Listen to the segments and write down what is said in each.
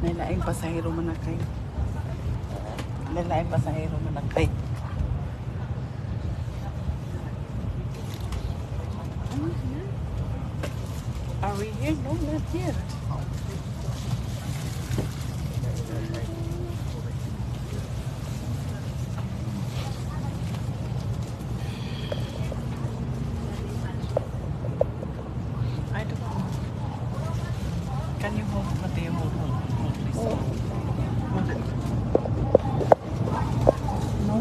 May laing pasahero manakay. May laing pasahero manakay. Are we here? No, not yet. I don't know. Can you hold? Mateo, hold, please. Hold it. No.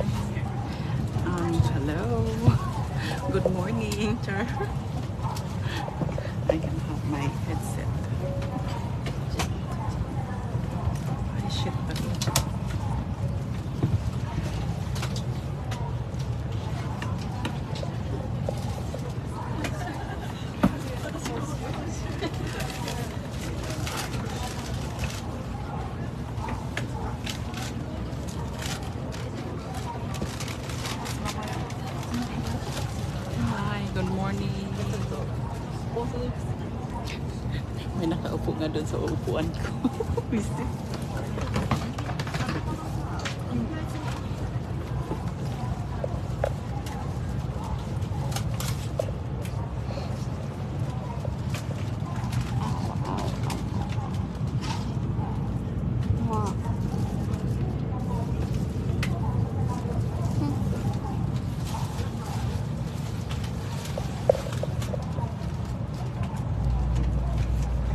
Hi. Hello. Good morning, Char. I can have my headset. Ay, shit. Hi, good morning. May nakaupo nga doon sa upuan ko. Visit.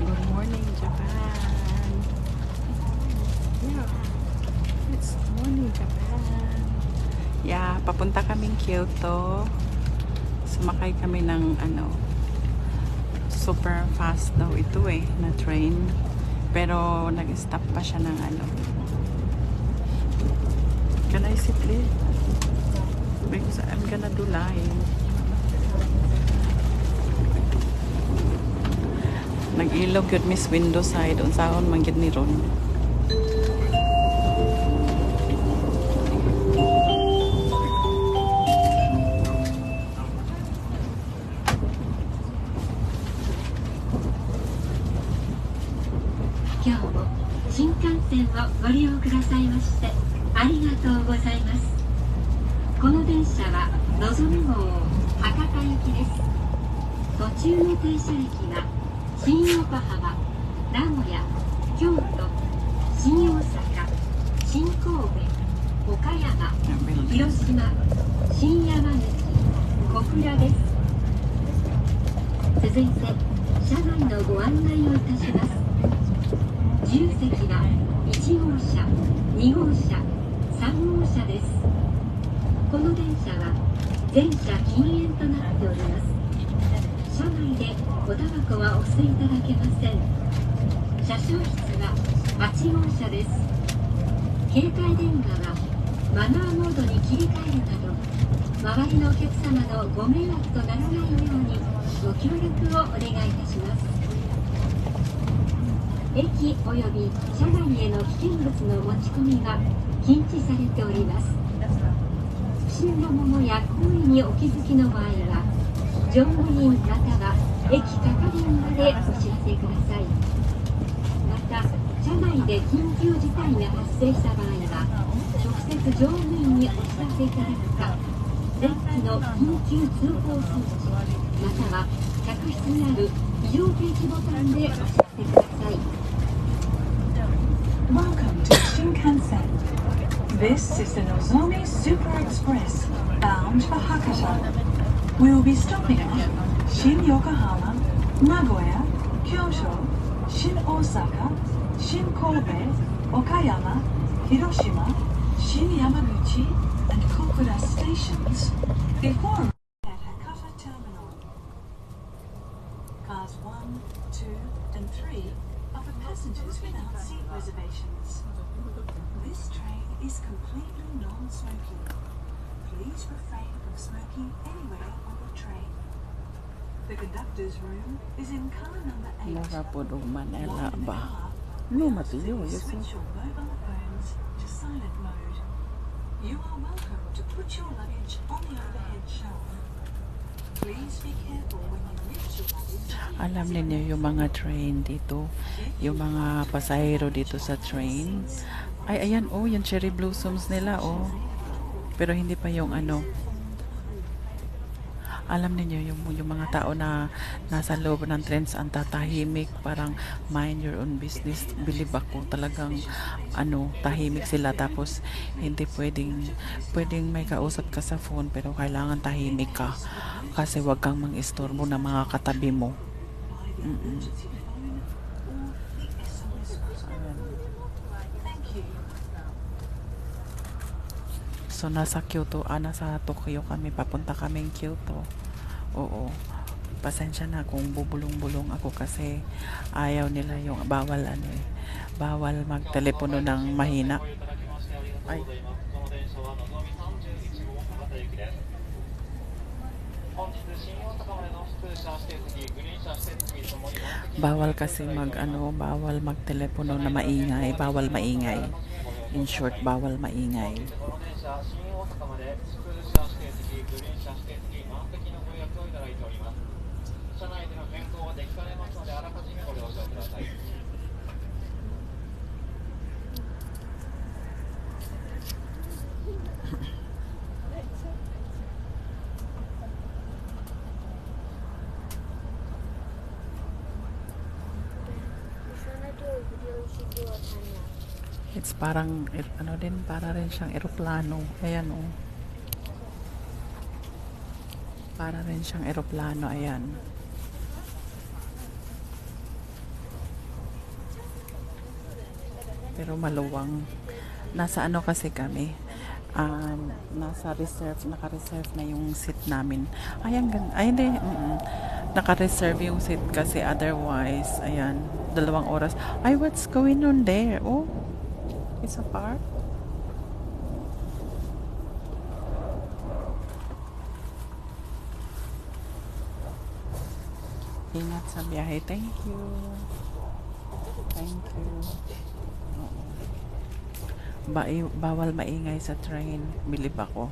Good morning, Japan. Yeah, it's morning, Japan. Yeah, papunta kaming Kyoto. Sumakay kami ng super fast daw ito na train. Pero nag-stop pa siya ng Can I sit there? Because I'm gonna do live. Nag-ilog yun miss window side unsaon man gyud ni ron. Welcome to Shinkansen. This is the Nozomi Super Express bound for Hakata. We will be stopping at Shin Yokohama, Nagoya, Kyoto, Shin Osaka, Shin Kobe, Okayama, Hiroshima, Shin Yamaguchi, and Kokura stations before at Hakata Terminal. Cars 1, 2, and 3 are for passengers without seat reservations. This train is completely non-smoking. Please refrain from smoking anywhere on the train. The conductor's room is in car number 8. Mura po do Manila While in the ba? car, No, please matiyo. switch your mobile phones to silent mode. You are welcome to put your luggage on the overhead shelf. be careful when you reach your luggage. Alam niyo yung mga train dito, yung mga pasahero dito sa train. Ay, ayan, oh, yung cherry blossoms nila, oh. Pero hindi pa yung ano. Alam niyo yung mga tao na nasa loob ng trains ang tatahimik, parang mind your own business. Believe ako, talagang ano, tahimik sila, tapos hindi pwedeng may kausap ka sa phone, pero kailangan tahimik ka kasi wag kang mang-istorbo ng mga katabi mo. Mm-mm. So nasa Tokyo kami, papunta kaming Kyoto. Oo. Pasensya na kung bubulong-bulong ako kasi ayaw nila yung bawal magtelepono ng mahina. Ay. Bawal kasi bawal magtelepono na maingay, bawal maingay. In short, bawal maingay. It's parang, para rin siyang eroplano. Ayan, oh. Para rin siyang eroplano, ayan. Pero maluwang. Nasa kasi kami. Nasa naka-reserve na yung seat namin. Ayan, hindi. Naka-reserve yung seat kasi otherwise, ayan, 2 oras. Ay, what's going on there? Oh, it's a park. Ingat sa biyahe. Thank you. Thank you. Bawal maingay sa train. Bilib ako.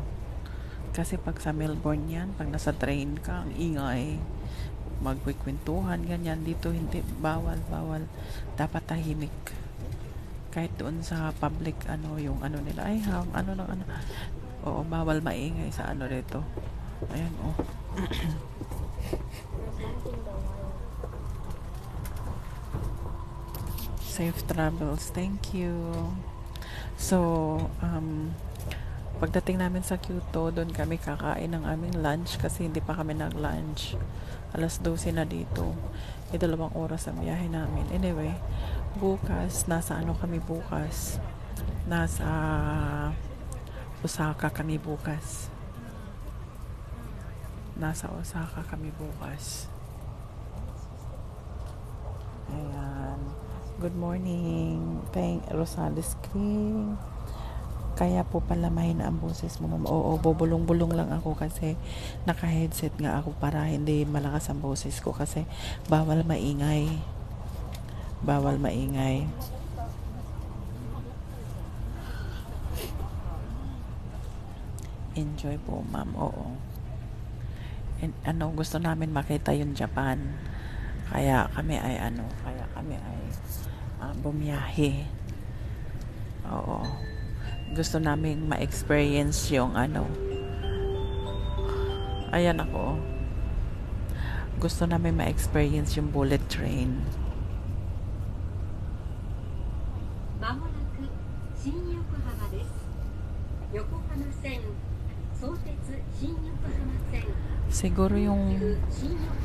Kasi pag sa Melbourne yan, pag nasa train ka, ang ingay. Magkikwentuhan, ganyan. Dito hindi. Bawal. Dapat tahimik. Kahit doon sa public, yung nila. Ay, Oo, bawal maingay sa rito. Ayan, oh. Safe travels. Thank you. So, pagdating namin sa Kyoto, doon kami kakain ng aming lunch kasi hindi pa kami nag-lunch. 12:00 na dito. 2 oras ang biyahe namin. Anyway, bukas, nasa kami bukas? Nasa Osaka kami bukas. Ayan. Good morning. Thank Rosales Cream. Kaya po pala mahina ang boses mo, ma'am. Oo, bubulong-bulong lang ako kasi naka-headset nga ako para hindi malakas ang boses ko kasi bawal maingay. Enjoy po, ma'am. Oo. And, gusto namin makita yung Japan. Kaya kami ay bumiyahe. Oo. Gusto namin ma-experience yung ayan ako. Gusto namin ma-experience yung bullet train.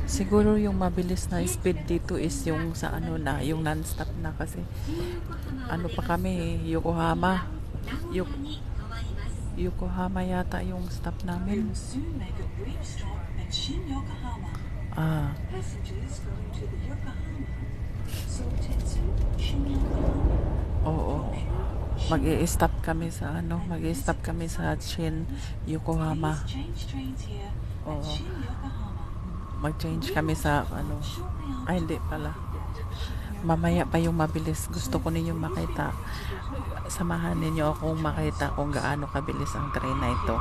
Siguro yung mabilis na speed dito is yung sa yung non-stop na kasi pa kami, Yokohama yata yung stop namin. Oo. Mag-i-stop kami sa Shin Yokohama. Oo. Mag-change kami sa ay hindi pala. Mamaya pa yung mabilis. Gusto ko ninyong makita. Samahan ninyo akong makita kung gaano kabilis ang train na ito.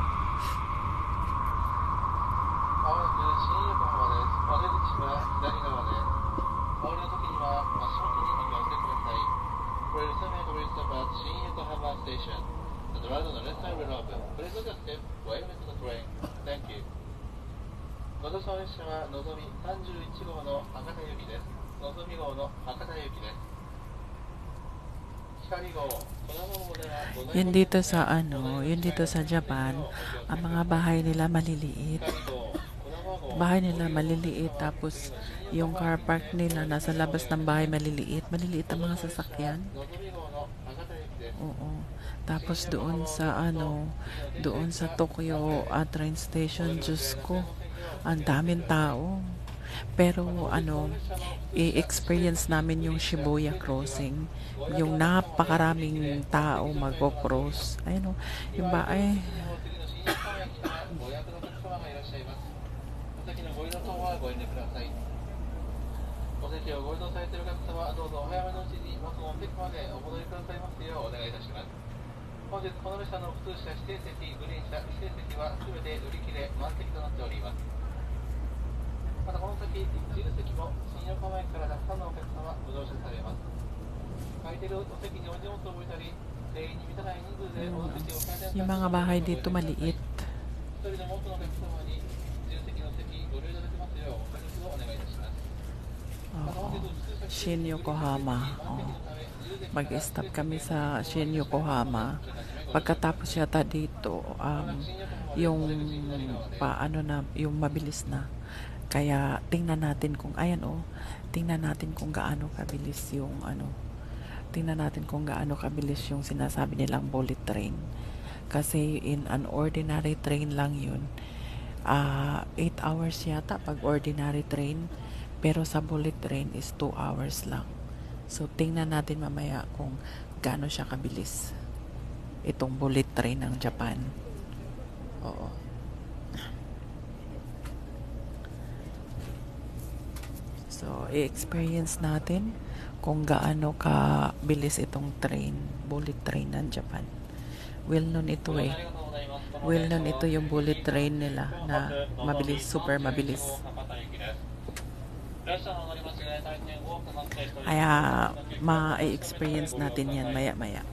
ご乗車列車はのぞみ31号の博多行きです。のぞみ号の博多行きです。光号、こだま号ではございません。Yun dito sa ano, yun dito sa Japan, ang mga bahay nila maliliit. 光号、こだま号、 Bahay nila maliliit, tapos yung car park nila nasa labas ng bahay maliliit. Maliliit ang mga sasakyan. のぞみ号の博多行きです。 Oo. Tapos doon sa ano, doon sa Tokyo train station, Diyos ko, ang daming tao. Pero ano, i-experience namin yung Shibuya crossing, yung napakaraming tao mag-cross. Ayun, yung ba ay ご予約のお客様がいらっしゃいます。お席のご移動等はご遠慮ください。お席をご移動されているお客様はどうぞお早めのうちに元のお席までお戻りくださいますようお願いいたします。本日この列車の普通車指定席、グリーン車指定席はすべて売り切れ満席となっております。またこの先、自由席も新横浜駅からたくさんのお客様ご乗車されます。空いているお席にお荷物を置いたり、定員に満たない人数でお席を変えたり yung mga bahay dito maliit. 一人でも多くのお客様に自由席の席ご利用いただけますようご協力をお願いいたします。 Shin Yokohama. Mag-stop kami sa Shin Yokohama. Pagkatapos yata dito, yung paano na, yung mabilis na. Kaya tingnan natin kung tingnan natin kung gaano kabilis yung tingnan natin kung gaano kabilis yung sinasabi nilang bullet train. Kasi in an ordinary train lang yun. 8 hours yata pag ordinary train, pero sa bullet train is 2 hours lang. So tingnan natin mamaya kung gaano siya kabilis itong bullet train ng Japan. Oo. So i-experience natin kung gaano kabilis itong train, bullet train ng Japan. Well known ito eh. Well known ito yung bullet train nila na mabilis, super mabilis. Kaya ma-experience natin yan maya-maya.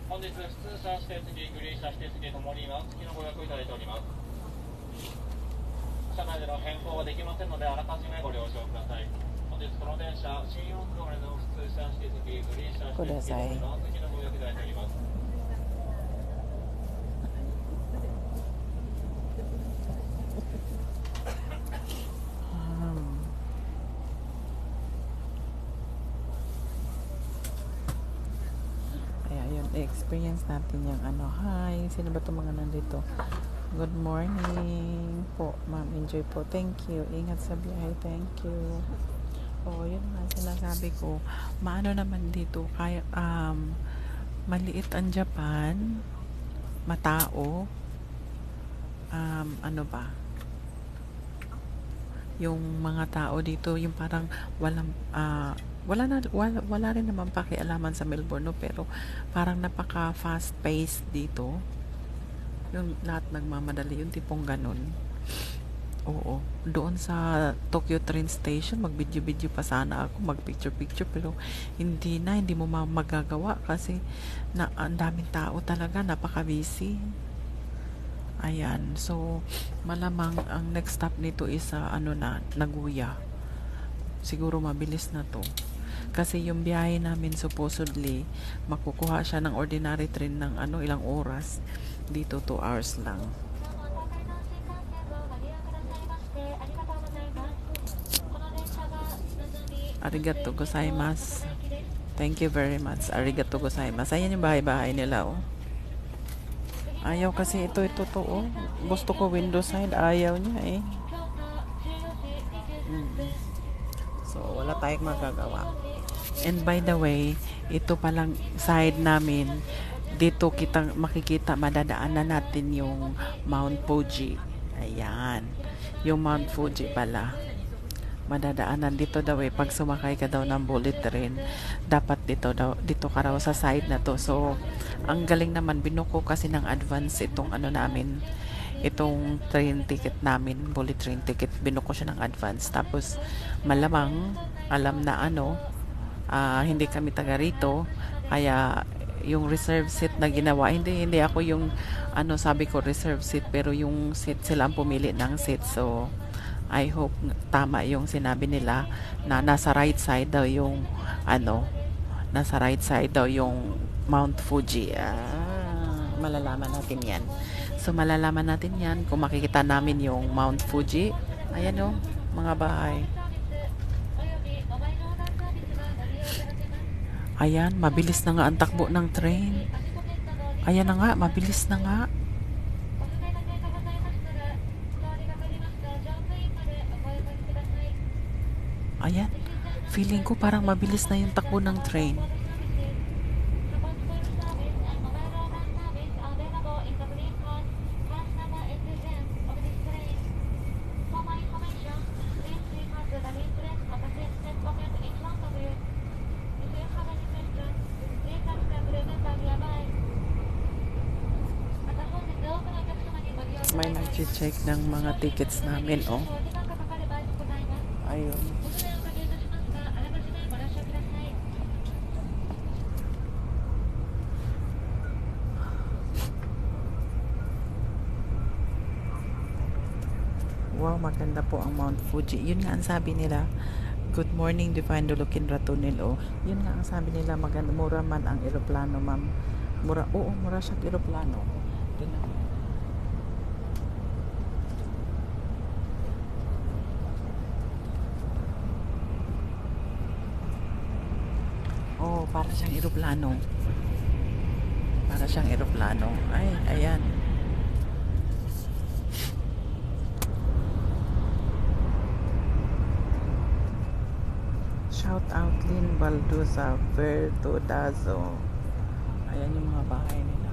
本日普通車指定席、グリーン車指定席ともに満席のご予約をいただいております。車内での変更はできませんのであらかじめご了承ください。本日この電車、新大久保までの普通車指定席、グリーン車指定席ともに満席のご予約いただいております。 experience natin yung hi, sino ba itong mga nandito? Good morning po, ma'am, enjoy po, thank you, ingat sa biyahe, thank you. Yun nga sinasabi ko, maano naman dito, kaya maliit ang Japan, matao, ano ba, yung mga tao dito, yung parang walang wala rin naman pakialaman sa Melbourne, no? Pero parang napaka fast paced dito, yung lahat nagmamadali, yung tipong ganun. Oo, doon sa Tokyo train station mag video pa sana ako, mag picture, pero hindi mo magagawa kasi ang daming tao talaga, napaka busy. Ayan, so malamang ang next stop nito is Nagoya. Siguro mabilis na to. Kasi yung biyahe namin supposedly makukuha siya ng ordinary train ng ilang oras. Dito 2 hours lang. Arigato gozaimasu. Thank you very much. Arigato gozaimasu. Ayan yung bahay-bahay nila, oh. Ayaw kasi ito to, oh. Gusto ko window side, ayaw niya eh. So wala tayong magagawa. And by the way, ito palang side namin, dito makikita, madadaanan natin yung Mount Fuji. Ayan, yung Mount Fuji pala madadaanan dito daw eh. Pag sumakay ka daw ng bullet train, dapat dito ka raw sa side na to. So ang galing naman, binuko kasi ng advance itong namin, itong train ticket namin, bullet train ticket, binuko siya ng advance. Tapos malamang alam na hindi kami taga rito, kaya yung reserve seat na ginawa. Hindi ako yung ano, sabi ko reserve seat, pero yung seat sila ang pumili ng seat. So I hope tama yung sinabi nila na nasa right side daw yung ano, nasa right side daw yung Mount Fuji. Malalaman natin yan. So malalaman natin yan kung makikita namin yung Mount Fuji. Ayan o, mga bahay. Ayan, mabilis na nga ang takbo ng train. Ayan na nga, mabilis na nga. Ayan, feeling ko parang mabilis na yung takbo ng train. May nag-check ng mga tickets namin, oh. Ayun. Wow, maganda po ang Mount Fuji. Yun nga ang sabi nila. Good morning, Divine Dulukin Ratunil, oh. Yun nga ang sabi nila, maganda, mura man ang eroplano, ma'am. Mura, oo, mura siya eroplano. Tingnan mo. Oh, para siyang eroplano. Para siyang eroplano. Ay, ayan. Shout out Lynn Baldusa, Vertodazo. Ayan yung mga bahay nila.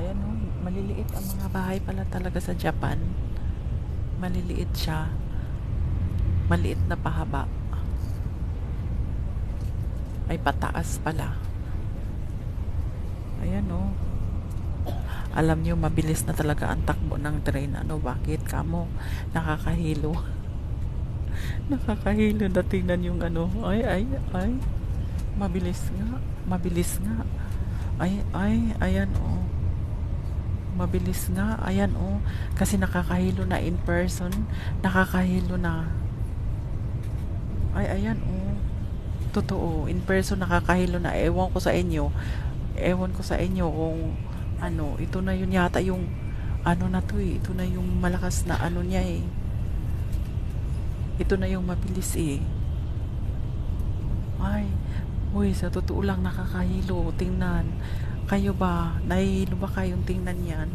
Ayan oh, maliliit ang mga bahay pala talaga sa Japan. Maliliit siya. Maliit na pahaba. Ay, pataas pala. Ayan oh. Alam nyo, mabilis na talaga ang takbo ng train. Ano, bakit? Kamo, nakakahilo. Nakakahilo na tingnan yung ano. Ay. Mabilis nga. Mabilis nga. Ay, ayan oh. Mabilis nga. Ayan oh. Kasi nakakahilo na in person. Nakakahilo na. Ay, ayan oh. Totoo, in person nakakahilo na. Ewan ko sa inyo kung ano, ito na yun yata yung ano na to eh. Ito na yung malakas na ano niya eh. Ito na yung mabilis eh. Ay, uy, sa totoo lang nakakahilo. Tingnan. Kayo ba? Nahihilo ba kayong tingnan yan?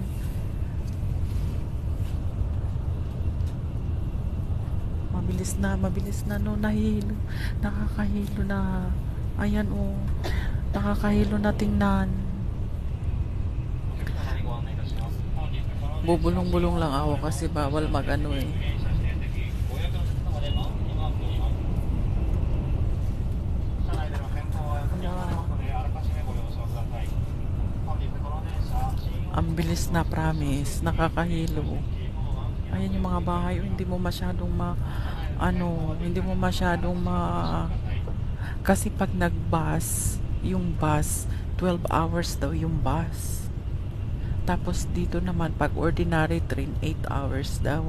Mabilis na no, nahihilo, nakakahilo na. Ayan oh, nakakahilo na tingnan. Bubulong-bulong lang ako kasi bawal mag-ano eh. Ang bilis na, promise, nakakahilo. Ayan yung mga bahay, hindi mo masyadong kasi pag nag-bus, yung bus 12 hours daw yung bus. Tapos dito naman pag ordinary train 8 hours daw.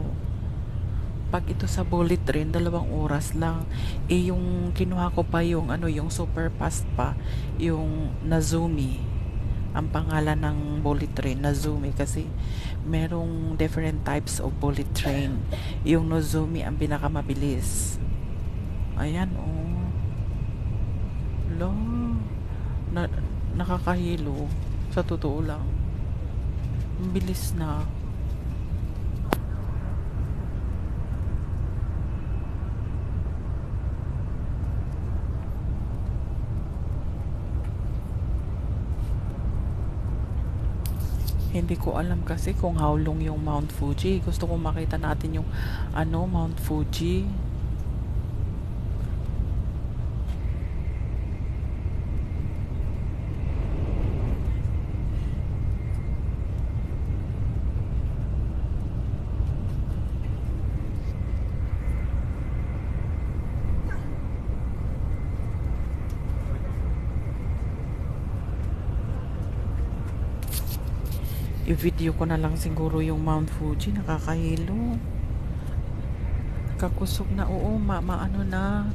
Pag ito sa bullet train 2 oras lang. Eh yung kinuha ko pa yung yung super fast pa, yung Nazumi. Ang pangalan ng bullet train, Nozomi, kasi merong different types of bullet train. Yung Nozomi ang pinakamabilis. Ayan oh. Lo, nakakahilo. Sa totoo lang. Ang bilis na. Hindi ko alam kasi kung how long yung Mount Fuji. Gusto kong makita natin yung Mount Fuji. I-video ko na lang siguro yung Mount Fuji, nakakahilo. Kakusog na, oo, maano na.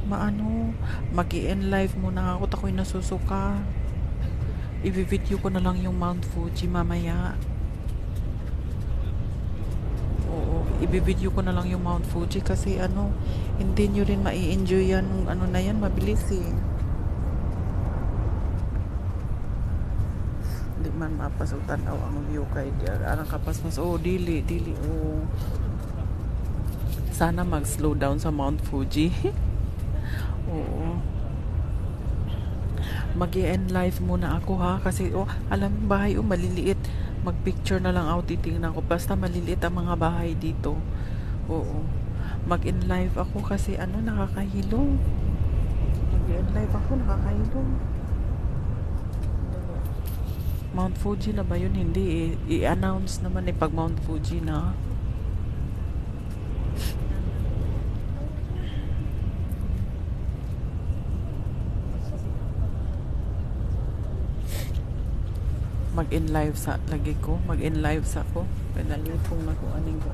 Maano, mag-i-end live muna ako, ako'y nasusuka. I-video ko na lang yung Mount Fuji mamaya. Oo, i-video ko na lang yung Mount Fuji kasi ano, hindi nyo rin mai-enjoy yan, ano na yan, mabilis eh. Di man mapasutan aw ang view kay arang kapasmas. Oh, dili, oh. Sana mag-slow down sa Mount Fuji. Oo. Mag-i-end live muna ako ha kasi oh, alam mo bahay oh maliliit. Mag-picture na lang ako, titingnan ko basta maliliit ang mga bahay dito. Oo. Mag-end live ako kasi ano, nakakahilo. Mag-end live ako, nakakahilo. Mount Fuji na ba yun? Hindi eh. I-announce naman eh pag Mount Fuji na. Mag-in live sa lagi ko. Mag-in live sa ko. Pinalitong na ko aning ko.